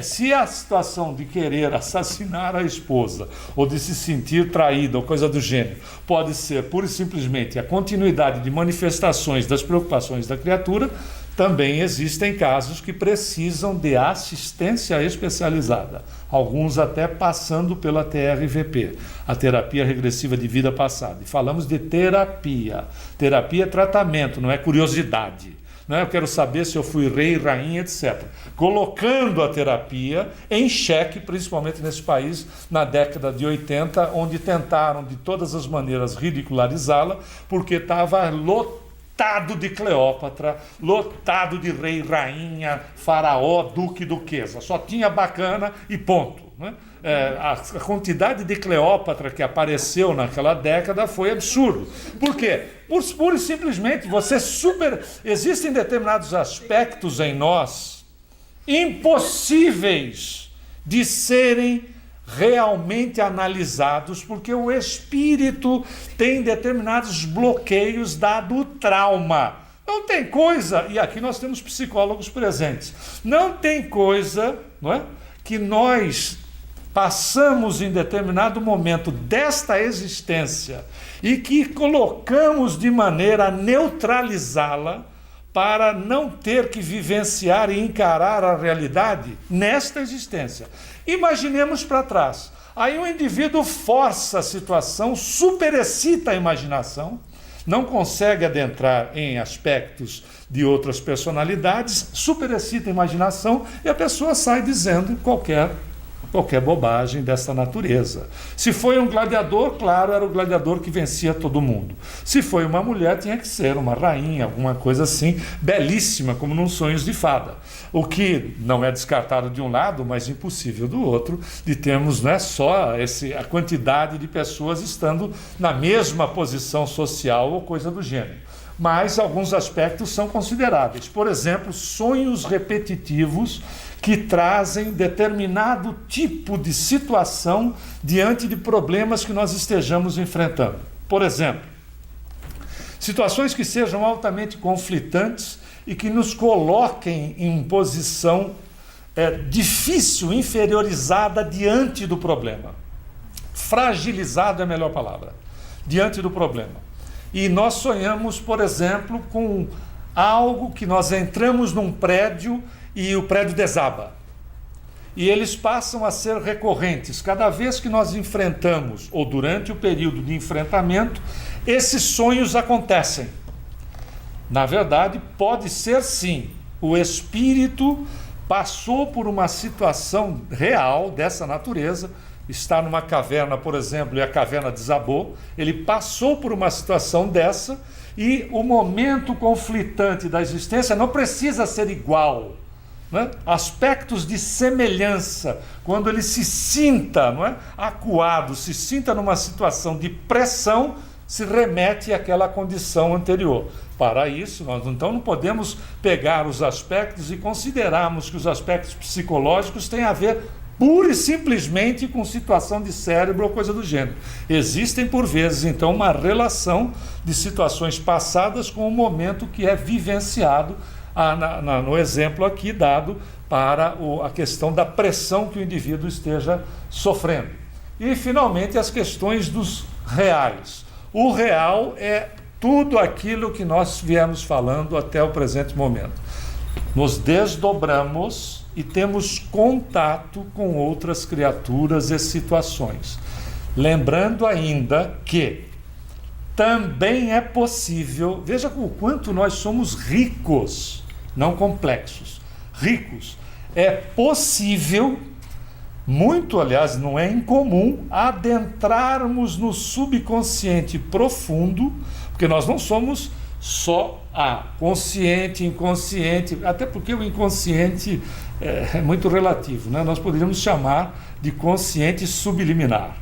se a situação de querer assassinar a esposa ou de se sentir traída ou coisa do gênero pode ser pura e simplesmente a continuidade de manifestações das preocupações da criatura, também existem casos que precisam de assistência especializada, alguns até passando pela TRVP, a terapia regressiva de vida passada. E falamos de terapia. Terapia é tratamento, não é curiosidade. Eu quero saber se eu fui rei, rainha, etc. Colocando a terapia em xeque, principalmente nesse país, na década de 80, onde tentaram de todas as maneiras ridicularizá-la, porque estava lotado de Cleópatra, lotado de rei, rainha, faraó, duque, duquesa. Só tinha bacana e ponto. A quantidade de Cleópatra que apareceu naquela década foi absurdo. Por quê? Pura e simplesmente existem determinados aspectos em nós impossíveis de serem realmente analisados, porque o espírito tem determinados bloqueios dado o trauma. Não tem coisa, e aqui nós temos psicólogos presentes, não tem coisa, que nós passamos em determinado momento desta existência e que colocamos de maneira a neutralizá-la para não ter que vivenciar e encarar a realidade nesta existência. Imaginemos para trás. Aí o indivíduo força a situação, superexcita a imaginação, não consegue adentrar em aspectos de outras personalidades, superexcita a imaginação e a pessoa sai dizendo qualquer bobagem dessa natureza. Se foi um gladiador, claro, era o gladiador que vencia todo mundo. Se foi uma mulher, tinha que ser uma rainha, alguma coisa assim, belíssima, como nos Sonhos de Fada. O que não é descartado de um lado, mas impossível do outro, de termos só a quantidade de pessoas estando na mesma posição social ou coisa do gênero. Mas alguns aspectos são consideráveis. Por exemplo, sonhos repetitivos que trazem determinado tipo de situação diante de problemas que nós estejamos enfrentando. Por exemplo, Situações que sejam altamente conflitantes e que nos coloquem em posição difícil, inferiorizada diante do problema. Fragilizado é a melhor palavra. Diante do problema. E nós sonhamos, por exemplo, com algo que nós entramos num prédio e o prédio desaba. E eles passam a ser recorrentes. Cada vez que nós enfrentamos, ou durante o período de enfrentamento, esses sonhos acontecem. Na verdade, pode ser sim. O espírito passou por uma situação real dessa natureza, está numa caverna, por exemplo, e a caverna desabou, ele passou por uma situação dessa, e o momento conflitante da existência não precisa ser igual. Né? Aspectos de semelhança, quando ele se sinta, não é, acuado, se sinta numa situação de pressão, se remete àquela condição anterior. Para isso, nós então não podemos pegar os aspectos e considerarmos que os aspectos psicológicos têm a ver pura e simplesmente com situação de cérebro ou coisa do gênero. Existem, por vezes, então, uma relação de situações passadas com o momento que é vivenciado, no exemplo aqui dado para a questão da pressão que o indivíduo esteja sofrendo. E, finalmente, as questões dos reais. O real é tudo aquilo que nós viemos falando até o presente momento. Nos desdobramos e temos contato com outras criaturas e situações. Lembrando ainda que também é possível, veja o quanto nós somos ricos, não complexos, ricos. É possível, muito, aliás, não é incomum, adentrarmos no subconsciente profundo, porque nós não somos só consciente, inconsciente, até porque o inconsciente é muito relativo, né? Nós poderíamos chamar de consciente subliminar,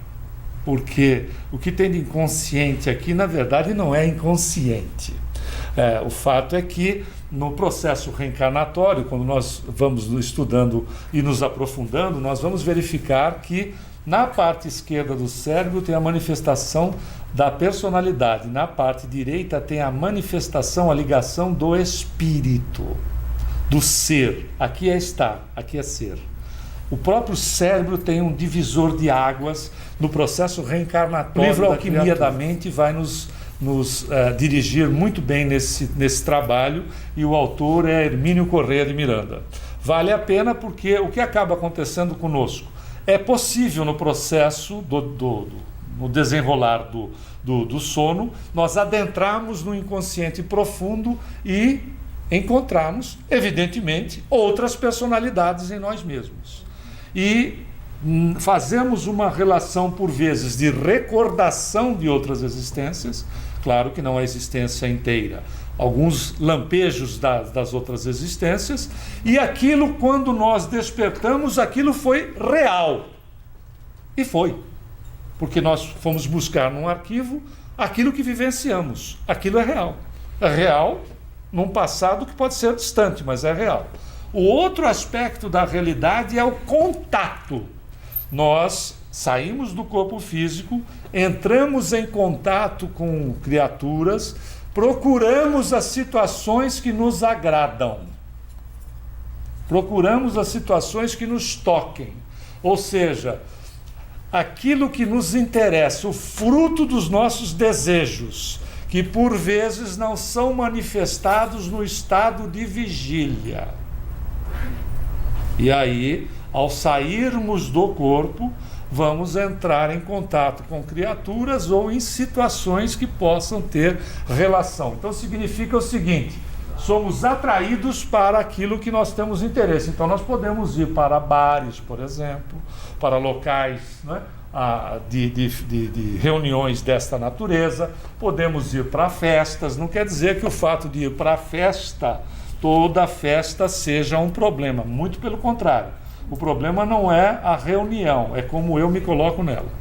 porque o que tem de inconsciente aqui, na verdade, não é inconsciente. O fato é que no processo reencarnatório, quando nós vamos estudando e nos aprofundando, nós vamos verificar que na parte esquerda do cérebro tem a manifestação da personalidade, na parte direita tem a manifestação, a ligação do espírito, do ser. Aqui é estar, aqui é ser. O próprio cérebro tem um divisor de águas no processo reencarnatório. O livro Alquimia da Mente vai nos dirigir muito bem nesse trabalho, e o autor é Hermínio Corrêa de Miranda. Vale a pena porque o que acaba acontecendo conosco? É possível no processo no desenrolar do sono, nós adentrarmos no inconsciente profundo e encontrarmos, evidentemente, outras personalidades em nós mesmos. E fazemos uma relação, por vezes, de recordação de outras existências, claro que não a existência inteira, alguns lampejos das outras existências, e aquilo, quando nós despertamos, aquilo foi real. E foi. Porque nós fomos buscar num arquivo aquilo que vivenciamos. Aquilo é real. É real num passado que pode ser distante, mas é real. O outro aspecto da realidade é o contato. Nós saímos do corpo físico, entramos em contato com criaturas, procuramos as situações que nos agradam. Procuramos as situações que nos toquem. Ou seja, aquilo que nos interessa, o fruto dos nossos desejos, que por vezes não são manifestados no estado de vigília. E aí, ao sairmos do corpo, vamos entrar em contato com criaturas ou em situações que possam ter relação. Então significa o seguinte: somos atraídos para aquilo que nós temos interesse. Então nós podemos ir para bares, por exemplo, para locais, né, de reuniões desta natureza, podemos ir para festas. Não quer dizer que o fato de ir para a festa, toda festa seja um problema, muito pelo contrário. O problema não é a reunião, é como eu me coloco nela.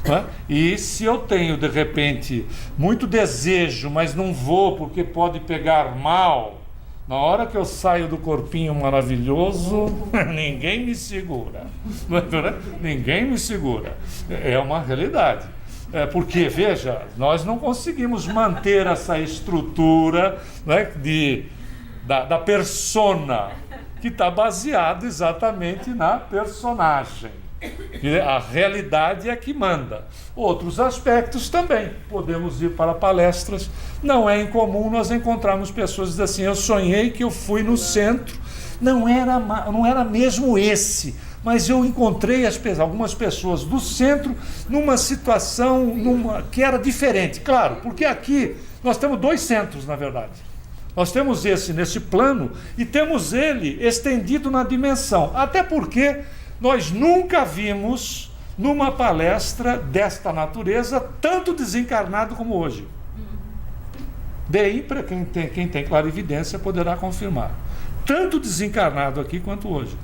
Né? E se eu tenho, de repente, muito desejo, mas não vou porque pode pegar mal, na hora que eu saio do corpinho maravilhoso, ninguém me segura. Ninguém me segura. É uma realidade. Porque, veja, nós não conseguimos manter essa estrutura, né, da persona, que está baseado exatamente na personagem. A realidade é que manda. Outros aspectos também. Podemos ir para palestras. Não é incomum nós encontrarmos pessoas dizendo assim: eu sonhei que eu fui no centro, não era mesmo esse, mas eu encontrei algumas pessoas do centro numa situação que era diferente. Claro, porque aqui nós temos 2 centros, na verdade. Nós temos esse nesse plano e temos ele estendido na dimensão. Até porque nós nunca vimos numa palestra desta natureza tanto desencarnado como hoje. Daí, para quem tem clarividência, poderá confirmar. Tanto desencarnado aqui quanto hoje.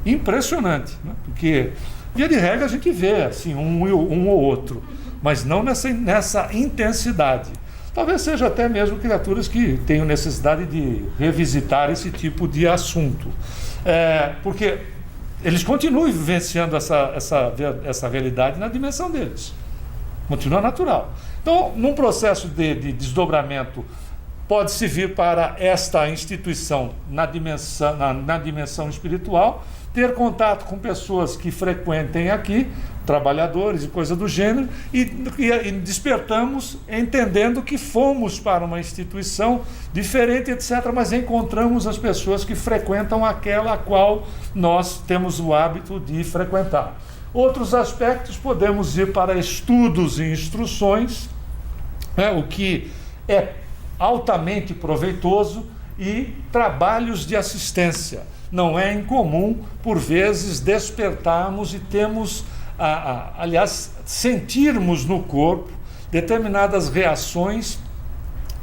Impressionante, né? Porque, via de regra, a gente vê assim, um ou outro, mas não nessa intensidade. Talvez seja até mesmo criaturas que tenham necessidade de revisitar esse tipo de assunto. Porque eles continuam vivenciando essa realidade na dimensão deles. Continua natural. Então, num processo de desdobramento, pode-se vir para esta instituição na dimensão espiritual, ter contato com pessoas que frequentem aqui, trabalhadores e coisa do gênero, e despertamos entendendo que fomos para uma instituição diferente, etc., mas encontramos as pessoas que frequentam aquela a qual nós temos o hábito de frequentar. Outros aspectos, podemos ir para estudos e instruções, o que é altamente proveitoso, e trabalhos de assistência. Não é incomum, por vezes, despertarmos e temos, aliás, sentirmos no corpo determinadas reações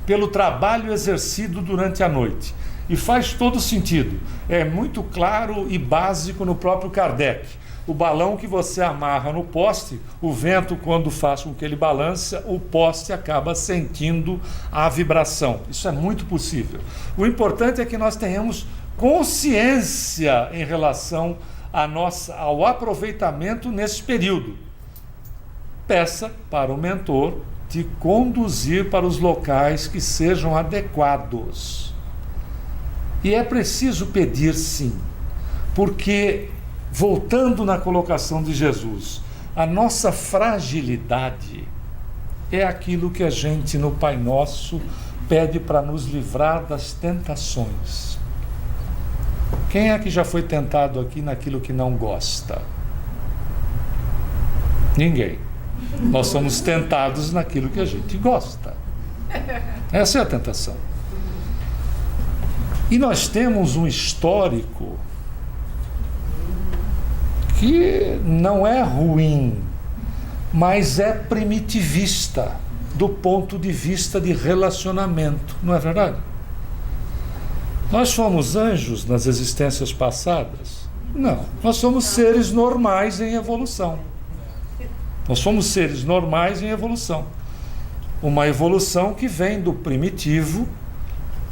pelo trabalho exercido durante a noite. E faz todo sentido. É muito claro e básico no próprio Kardec. O balão que você amarra no poste, o vento, quando faz com que ele balance, o poste acaba sentindo a vibração. Isso é muito possível. O importante é que nós tenhamos consciência em relação ao aproveitamento nesse período. Peça para o mentor te conduzir para os locais que sejam adequados. E é preciso pedir, sim, porque, voltando na colocação de Jesus, a nossa fragilidade é aquilo que a gente, no Pai Nosso, pede para nos livrar das tentações. Quem é que já foi tentado aqui naquilo que não gosta? Ninguém. Nós somos tentados naquilo que a gente gosta. Essa é a tentação. E nós temos um histórico que não é ruim, mas é primitivista do ponto de vista de relacionamento, não é verdade? Nós fomos anjos nas existências passadas? Não, nós somos seres normais em evolução. Nós somos seres normais em evolução. Uma evolução que vem do primitivo,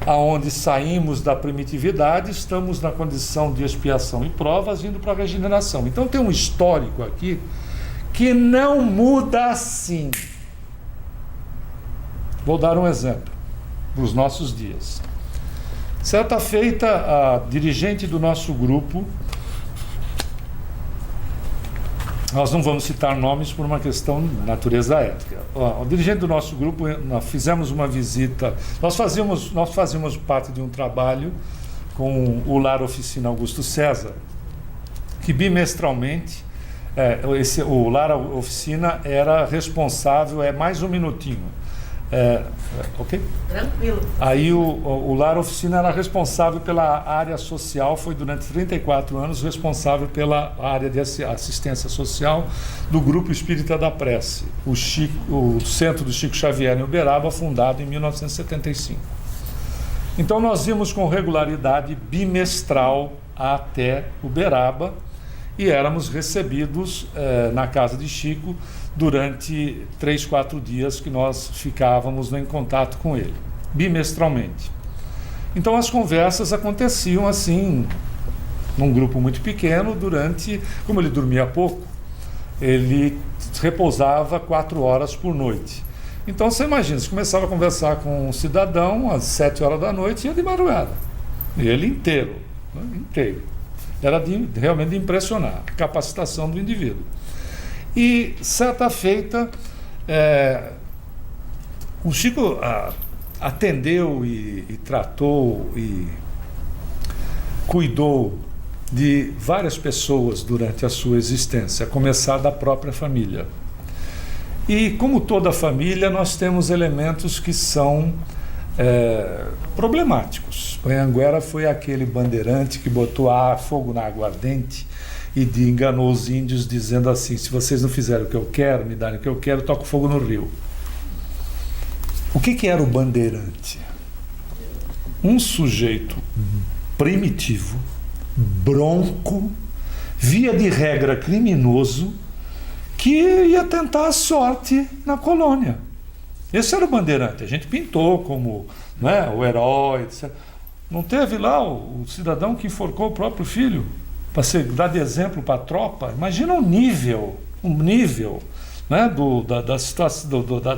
aonde saímos da primitividade, estamos na condição de expiação e provas, indo para a regeneração. Então tem um histórico aqui que não muda assim. Vou dar um exemplo dos nossos dias. Certa feita, a dirigente do nosso grupo, nós não vamos citar nomes por uma questão de natureza ética. O dirigente do nosso grupo, nós fizemos uma visita, nós fazíamos parte de um trabalho com o Lar Oficina Augusto César, que bimestralmente, o Lar Oficina era responsável, mais um minutinho, ok? Tranquilo. Aí o Lar Oficina era responsável pela área social, foi durante 34 anos responsável pela área de assistência social do Grupo Espírita da Prece, o Centro do Chico Xavier em Uberaba, fundado em 1975. Então nós íamos com regularidade bimestral até Uberaba e éramos recebidos na casa de Chico durante 3, 4 dias que nós ficávamos em contato com ele, bimestralmente. Então as conversas aconteciam assim, num grupo muito pequeno, como ele dormia pouco, ele repousava 4 horas por noite. Então você imagina, você começava a conversar com um cidadão às 7 horas da noite e ia de madrugada. E ele inteiro, né? Inteiro. Era realmente de impressionar a capacitação do indivíduo. E certa feita, o Chico atendeu e tratou e cuidou de várias pessoas durante a sua existência, a começar da própria família. E como toda família, nós temos elementos que são problemáticos. O Anhanguera foi aquele bandeirante que botou fogo na aguardente e enganou os índios dizendo assim: se vocês não fizerem o que eu quero, me darem o que eu quero, eu toco fogo no rio. O que era o bandeirante? Um sujeito primitivo, bronco, via de regra criminoso, que ia tentar a sorte na colônia. Esse era o bandeirante. A gente pintou como, né, o herói, etc. Não teve lá o cidadão que enforcou o próprio filho para dar de exemplo para a tropa? Imagina o nível, né,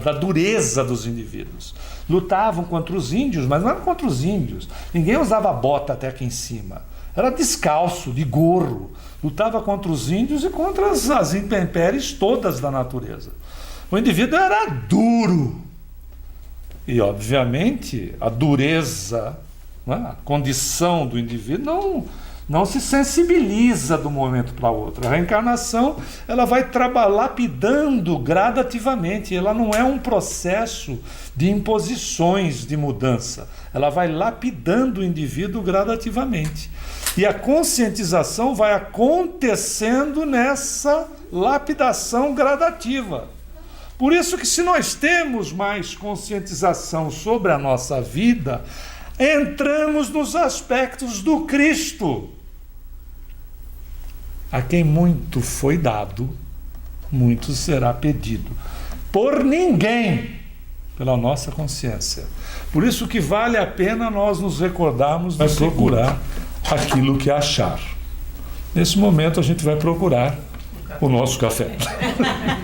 da dureza dos indivíduos. Lutavam contra os índios, mas não era contra os índios. Ninguém usava bota até aqui em cima. Era descalço, de gorro. Lutava contra os índios e contra as intempéries todas da natureza. O indivíduo era duro. E, obviamente, a dureza, né, a condição do indivíduo não se sensibiliza de um momento para outro. A reencarnação, ela vai lapidando gradativamente. Ela não é um processo de imposições de mudança. Ela vai lapidando o indivíduo gradativamente. E a conscientização vai acontecendo nessa lapidação gradativa. Por isso que, se nós temos mais conscientização sobre a nossa vida, entramos nos aspectos do Cristo. A quem muito foi dado, muito será pedido. Por ninguém, pela nossa consciência. Por isso que vale a pena nós nos recordarmos de procurar aquilo que achar. Nesse momento a gente vai procurar o nosso café.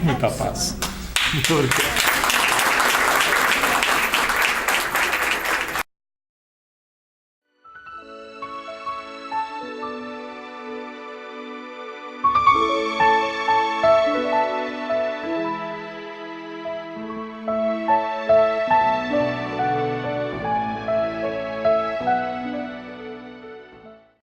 Muita paz. Muito obrigado.